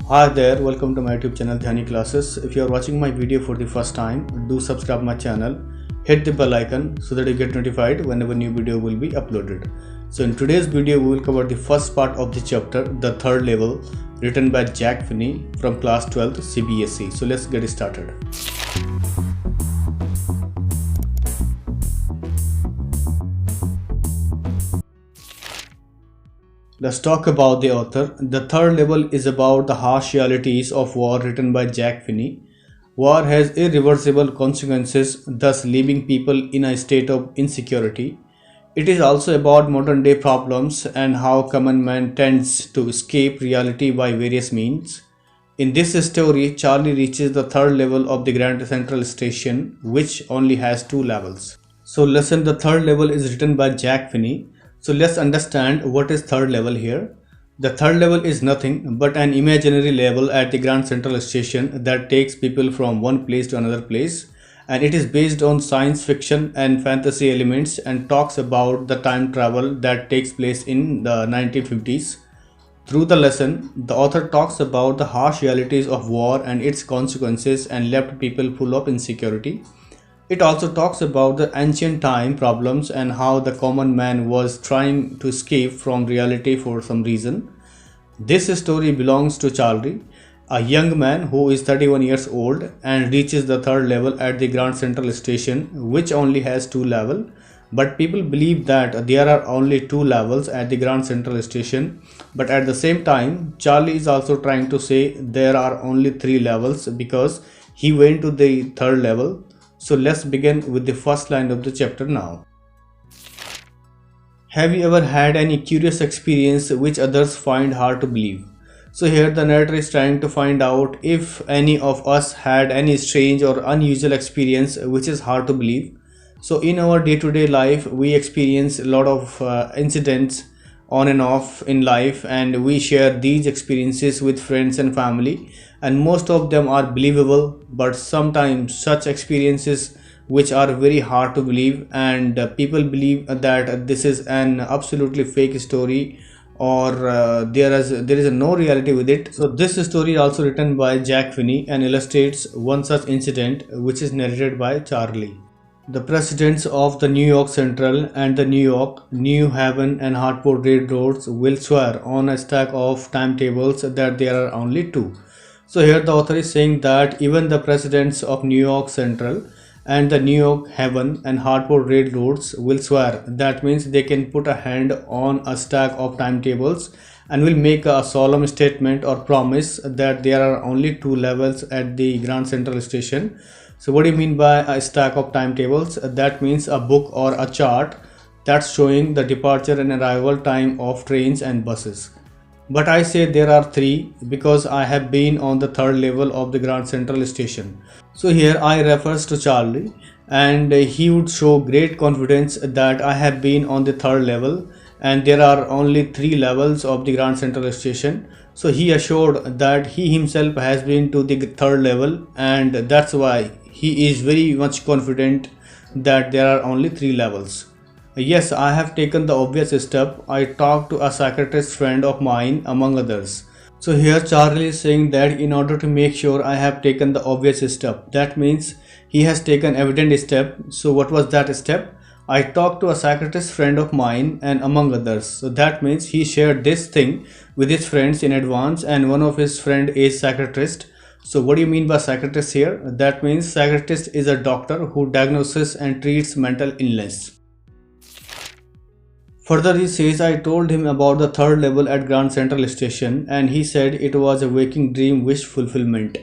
Hi there, welcome to my YouTube channel Dhyani classes. If you are watching my video for the first time, do subscribe my channel, hit the bell icon so that you get notified whenever new video will be uploaded. So in today's video we will cover the first part of the chapter, the third level, written by Jack Finney from class 12th CBSE. So let's get started. Let's talk about the author. The third level is about the harsh realities of war, written by Jack Finney. War has irreversible consequences, thus leaving people in a state of insecurity. It is also about modern day problems and how common man tends to escape reality by various means. In this story, Charlie reaches the third level of the Grand Central Station, which only has two levels. So lesson, the third level is written by Jack Finney. So let's understand what is third level here. The third level is nothing but an imaginary level at the Grand Central Station that takes people from one place to another place, and it is based on science fiction and fantasy elements and talks about the time travel that takes place in the 1950s. Through the lesson, the author talks about the harsh realities of war and its consequences and left people full of insecurity. It also talks about the ancient time problems and how the common man was trying to escape from reality for some reason. This story belongs to Charlie, a young man who is 31 years old and reaches the third level at the Grand Central Station, which only has two levels. But people believe that there are only two levels at the Grand Central Station. But at the same time, Charlie is also trying to say there are only three levels because he went to the third level. So let's begin with the first line of the chapter now. Have you ever had any curious experience which others find hard to believe? So here the narrator is trying to find out if any of us had any strange or unusual experience which is hard to believe. So in our day-to-day life we experience a lot of incidents on and off in life, and we share these experiences with friends and family, and most of them are believable, but sometimes such experiences which are very hard to believe, and people believe that this is an absolutely fake story, or there is no reality with it. So this story is also written by Jack Finney and illustrates one such incident which is narrated by Charlie. The presidents of the New York Central and the New York, New Haven and Hartford Railroads will swear on a stack of timetables that there are only two. So here the author is saying that even the presidents of New York Central and the New York Haven and Hartford Railroads will swear. That means they can put a hand on a stack of timetables and will make a solemn statement or promise that there are only two levels at the Grand Central Station. So what do you mean by a stack of timetables? That means a book or a chart that's showing the departure and arrival time of trains and buses. But I say there are three because I have been on the third level of the Grand Central Station. So here I refers to Charlie, and he would show great confidence that I have been on the third level and there are only three levels of the Grand Central Station. So he assured that he himself has been to the third level, and that's why he is very much confident that there are only three levels. Yes, I have taken the obvious step. I talked to a psychiatrist friend of mine, among others. So here Charlie is saying that in order to make sure I have taken the obvious step, that means he has taken evident step. So what was that step? I talked to a psychiatrist friend of mine and among others. So that means he shared this thing with his friends in advance, and one of his friend is psychiatrist. So what do you mean by psychiatrist here? That means psychiatrist is a doctor who diagnoses and treats mental illness. Further he says, I told him about the third level at Grand Central Station and he said it was a waking dream wish fulfillment.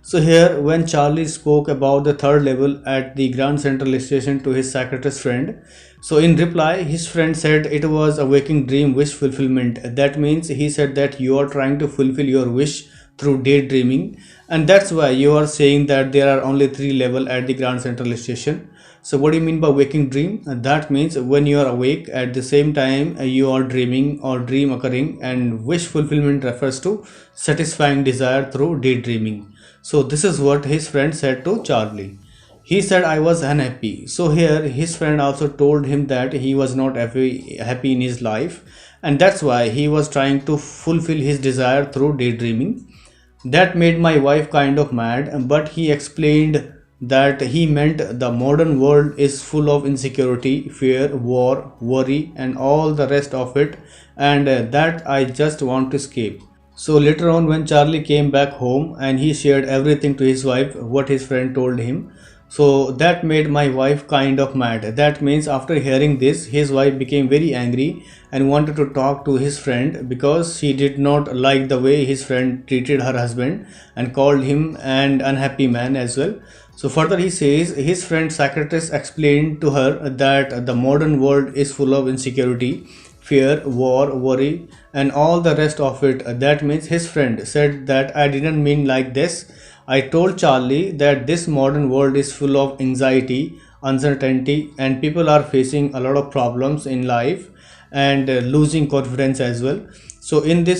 So here when Charlie spoke about the third level at the Grand Central Station to his psychiatrist friend, so in reply his friend said it was a waking dream wish fulfillment. That means he said that you are trying to fulfill your wish through daydreaming, and that's why you are saying that there are only three levels at the Grand Central Station. So what do you mean by waking dream? That means when you are awake at the same time you are dreaming or dream occurring, and wish fulfillment refers to satisfying desire through daydreaming. So this is what his friend said to Charlie. He said I was unhappy. So here his friend also told him that he was not happy in his life, and that's why he was trying to fulfill his desire through daydreaming. That made my wife kind of mad, but he explained that he meant the modern world is full of insecurity, fear, war, worry, and all the rest of it, and that I just want to escape. So later on, when Charlie came back home and he shared everything to his wife, what his friend told him, so that made my wife kind of mad. That means after hearing this, his wife became very angry and wanted to talk to his friend because she did not like the way his friend treated her husband and called him an unhappy man as well. So further he says his friend psychiatrist explained to her that the modern world is full of insecurity, fear, war, worry, and all the rest of it. That means his friend said that I didn't mean like this. I told Charlie that this modern world is full of anxiety, uncertainty, and people are facing a lot of problems in life and losing confidence as well. So in the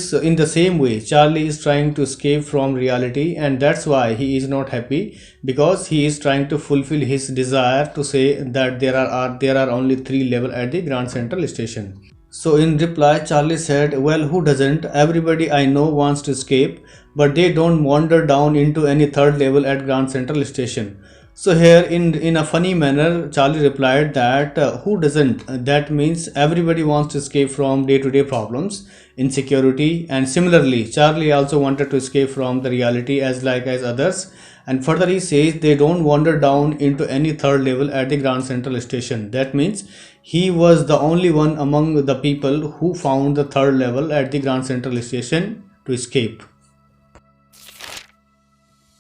same way, Charlie is trying to escape from reality, and that's why he is not happy, because he is trying to fulfill his desire to say that there are only three levels at the Grand Central Station. So in reply, Charlie said, well, who doesn't? Everybody I know wants to escape, but they don't wander down into any third level at Grand Central Station. So here in a funny manner, Charlie replied that who doesn't? That means everybody wants to escape from day-to-day problems, insecurity, and similarly, Charlie also wanted to escape from the reality as others. And further he says they don't wander down into any third level at the Grand Central Station. That means he was the only one among the people who found the third level at the Grand Central Station to escape.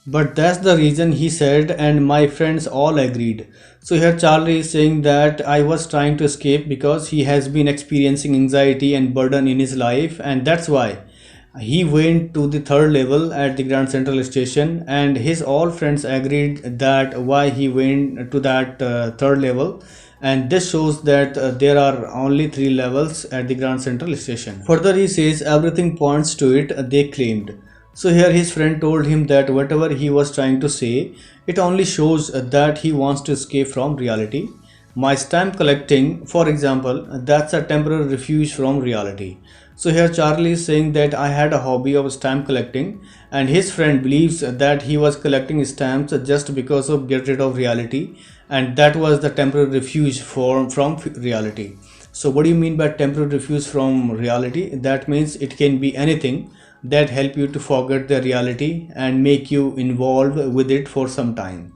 But that's the reason, he said, and my friends all agreed. So here Charlie is saying that I was trying to escape because he has been experiencing anxiety and burden in his life, and that's why he went to the third level at the Grand Central Station, and his all friends agreed that why he went to that third level, and this shows that there are only three levels at the Grand Central Station. Further he says everything points to it, they claimed. So here his friend told him that whatever he was trying to say, it only shows that he wants to escape from reality. My stamp collecting, for example, that's a temporary refuge from reality. So here Charlie is saying that I had a hobby of stamp collecting, and his friend believes that he was collecting stamps just because of get rid of reality, and that was the temporary refuge from reality. So what do you mean by temporary refuge from reality? That means it can be anything that help you to forget the reality and make you involved with it for some time.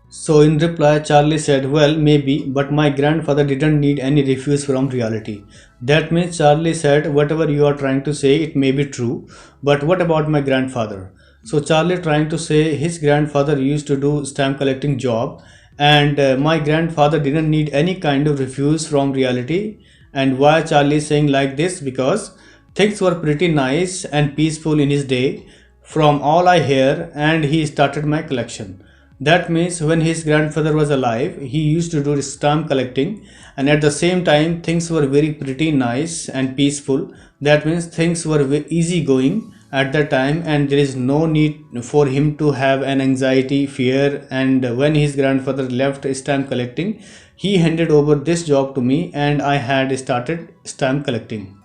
So in reply, Charlie said, well, maybe, but my grandfather didn't need any refuge from reality. That means Charlie said, whatever you are trying to say, it may be true, but what about my grandfather? So Charlie trying to say his grandfather used to do stamp collecting job, and my grandfather didn't need any kind of refuge from reality. And why Charlie is saying like this? Because things were pretty nice and peaceful in his day, from all I hear, and he started my collection. That means when his grandfather was alive, he used to do stamp collecting, and at the same time things were very pretty nice and peaceful. That means things were easy going at that time, and there is no need for him to have an anxiety, fear. And when his grandfather left stamp collecting, he handed over this job to me, and I had started stamp collecting.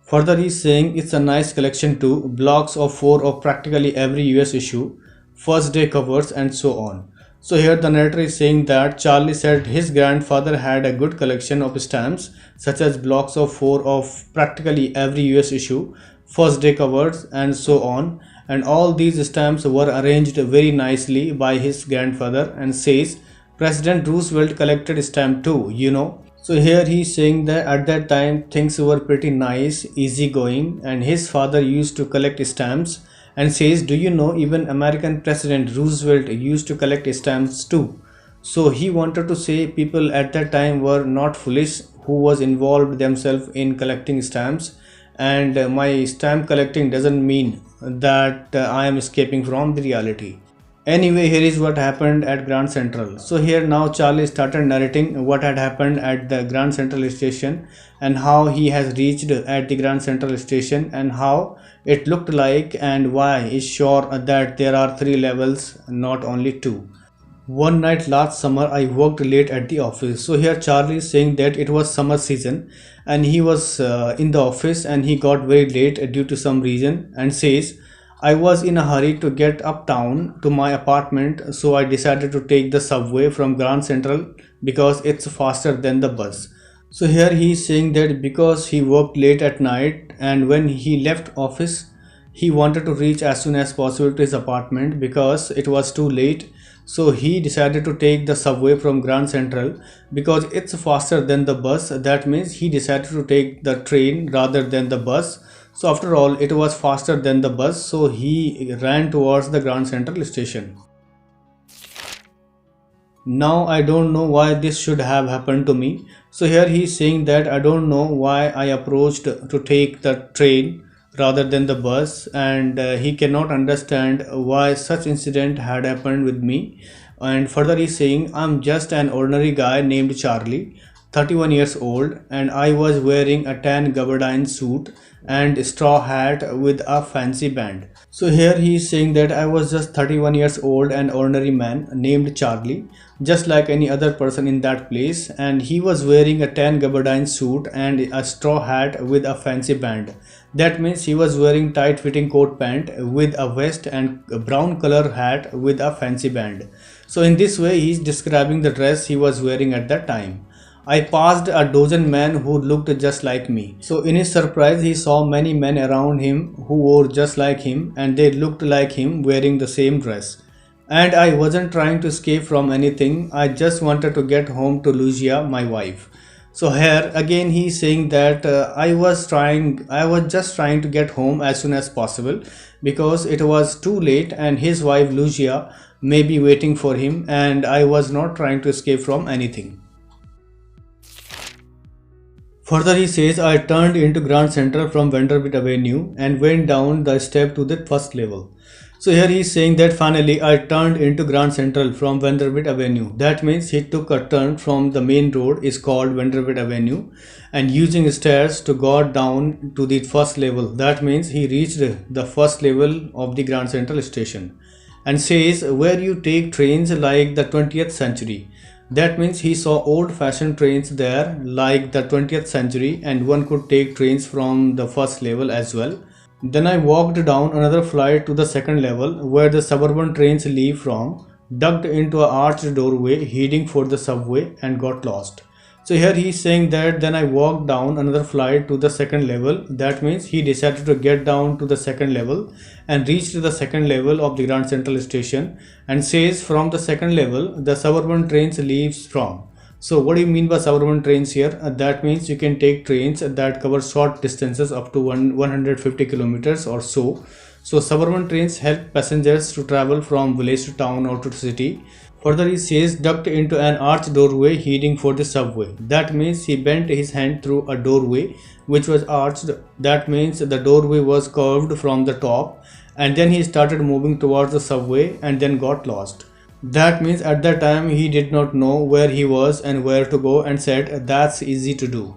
Further, he is saying it's a nice collection too, blocks of 4 of practically every US issue, first day covers, and so on. So here the narrator is saying that Charlie said his grandfather had a good collection of stamps, such as blocks of 4 of practically every US issue, first day covers, and so on. And all these stamps were arranged very nicely by his grandfather, and says President Roosevelt collected stamp too, you know. So here he is saying that at that time things were pretty nice, easy going, and his father used to collect stamps, and says, do you know, even American President Roosevelt used to collect stamps too. So he wanted to say people at that time were not foolish who was involved themselves in collecting stamps, and my stamp collecting doesn't mean that I am escaping from the reality. Anyway, here is what happened at Grand Central. So here now Charlie started narrating what had happened at the Grand Central Station, and how he has reached at the Grand Central Station, and how it looked like, and why is sure that there are 3 levels, not only 2. One night last summer I worked late at the office. So here Charlie is saying that it was summer season, and he was in the office, and he got very late due to some reason, and says I was in a hurry to get uptown to my apartment, so I decided to take the subway from Grand Central because it's faster than the bus. So here he is saying that because he worked late at night and when he left office, he wanted to reach as soon as possible to his apartment because it was too late. So he decided to take the subway from Grand Central because it's faster than the bus. That means he decided to take the train rather than the bus. So after all, it was faster than the bus, so he ran towards the Grand Central station. Now I don't know why this should have happened to me. So here he is saying that I don't know why I approached to take the train rather than the bus, and he cannot understand why such incident had happened with me. And further he is saying I'm just an ordinary guy named Charlie, 31 years old, and I was wearing a tan gabardine suit and straw hat with a fancy band. So here he is saying that I was just 31 years old, an ordinary man named Charlie, just like any other person in that place, and he was wearing a tan gabardine suit and a straw hat with a fancy band. That means he was wearing tight fitting coat pant with a vest and a brown color hat with a fancy band. So in this way he is describing the dress he was wearing at that time. I passed a dozen men who looked just like me. So in his surprise, he saw many men around him who wore just like him and they looked like him wearing the same dress. And I wasn't trying to escape from anything. I just wanted to get home to Lucia, my wife. So here again he is saying that I was just trying to get home as soon as possible because it was too late and his wife Lucia may be waiting for him, and I was not trying to escape from anything. Further he says, I turned into Grand Central from Vanderbilt Avenue and went down the step to the first level. So here he is saying that finally I turned into Grand Central from Vanderbilt Avenue. That means he took a turn from the main road is called Vanderbilt Avenue and using stairs to go down to the first level. That means he reached the first level of the Grand Central station and says where you take trains like the 20th century. That means he saw old-fashioned trains there like the 20th century and one could take trains from the first level as well. Then I walked down another flight to the second level where the suburban trains leave from, ducked into an arched doorway heading for the subway and got lost. So here he is saying that then I walked down another flight to the second level. That means he decided to get down to the second level and reached the second level of the Grand Central Station and says from the second level the suburban trains leaves from. So what do you mean by suburban trains here? That means you can take trains that cover short distances up to 150 kilometers or so. So suburban trains help passengers to travel from village to town or to city. Further he says ducked into an arched doorway heading for the subway. That means he bent his hand through a doorway which was arched. That means the doorway was curved from the top and then he started moving towards the subway and then got lost. That means at that time he did not know where he was and where to go and said that's easy to do.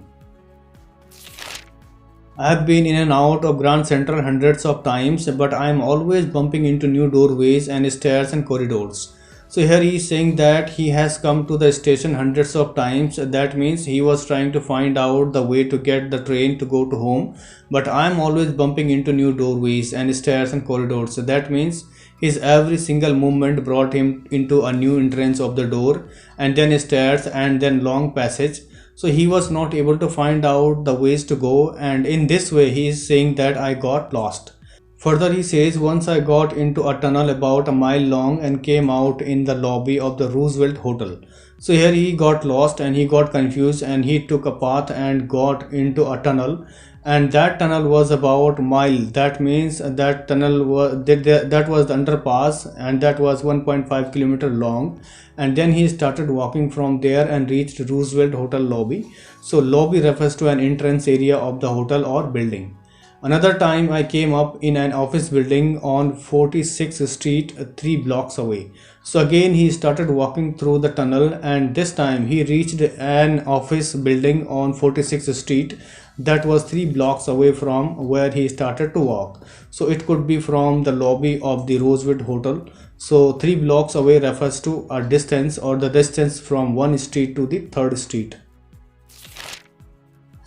I have been in and out of Grand Central hundreds of times, but I am always bumping into new doorways and stairs and corridors. So here he is saying that he has come to the station hundreds of times. That means he was trying to find out the way to get the train to go to home, but I am always bumping into new doorways and stairs and corridors. So that means his every single movement brought him into a new entrance of the door and then stairs and then long passage. So he was not able to find out the ways to go, and in this way he is saying that I got lost. Further he says once I got into a tunnel about a mile long and came out in the lobby of the Roosevelt Hotel. So here he got lost and he got confused and he took a path and got into a tunnel, and that tunnel was about a mile. That means that tunnel was that was the underpass and that was 1.5 kilometer long, and then he started walking from there and reached Roosevelt Hotel lobby. So lobby refers to an entrance area of the hotel or building. Another time I came up in an office building on 46th Street 3 blocks away. So again he started walking through the tunnel and this time he reached an office building on 46th Street that was 3 blocks away from where he started to walk. So it could be from the lobby of the Roosevelt Hotel. So 3 blocks away refers to a distance or the distance from one street to the third street.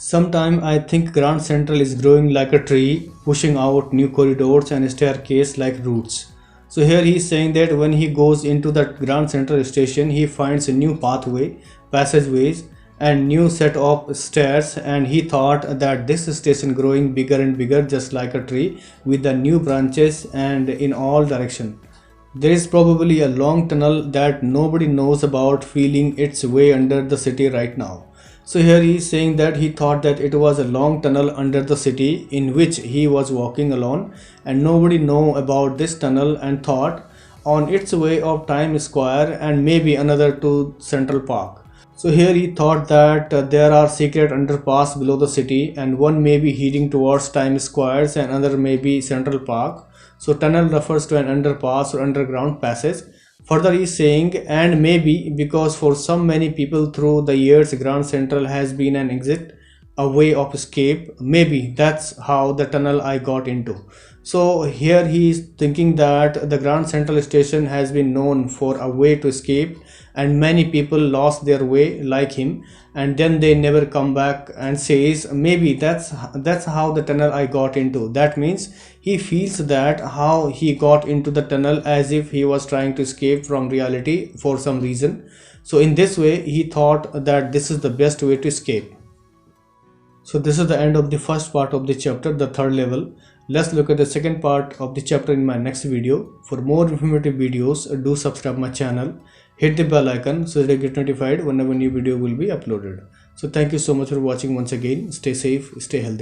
Sometime I think Grand Central is growing like a tree, pushing out new corridors and staircase like roots. So here he is saying that when he goes into the Grand Central station, he finds a new pathway, passageways, and new set of stairs, and he thought that this station growing bigger and bigger just like a tree with the new branches and in all direction. There is probably a long tunnel that nobody knows about feeling its way under the city right now. So here he is saying that he thought that it was a long tunnel under the city in which he was walking alone, and nobody know about this tunnel and thought on its way of Times Square and maybe another to Central Park. So here he thought that there are secret underpass below the city, and one may be heading towards Times Squares and another may be Central Park. So tunnel refers to an underpass or underground passage. Further he is saying, and maybe because for some many people through the years Grand Central has been an exit, a way of escape. Maybe that's how the tunnel I got into. So here he is thinking that the Grand Central station has been known for a way to escape, and many people lost their way like him, and then they never come back, and says maybe that's how the tunnel I got into. That means he feels that how he got into the tunnel as if he was trying to escape from reality for some reason. So in this way he thought that this is the best way to escape. So this is the end of the first part of the chapter, the third level. Let's look at the second part of the chapter in my next video. For more informative videos, do subscribe my channel, hit the bell icon so that you get notified whenever new video will be uploaded. So thank you so much for watching once again. Stay safe, stay healthy.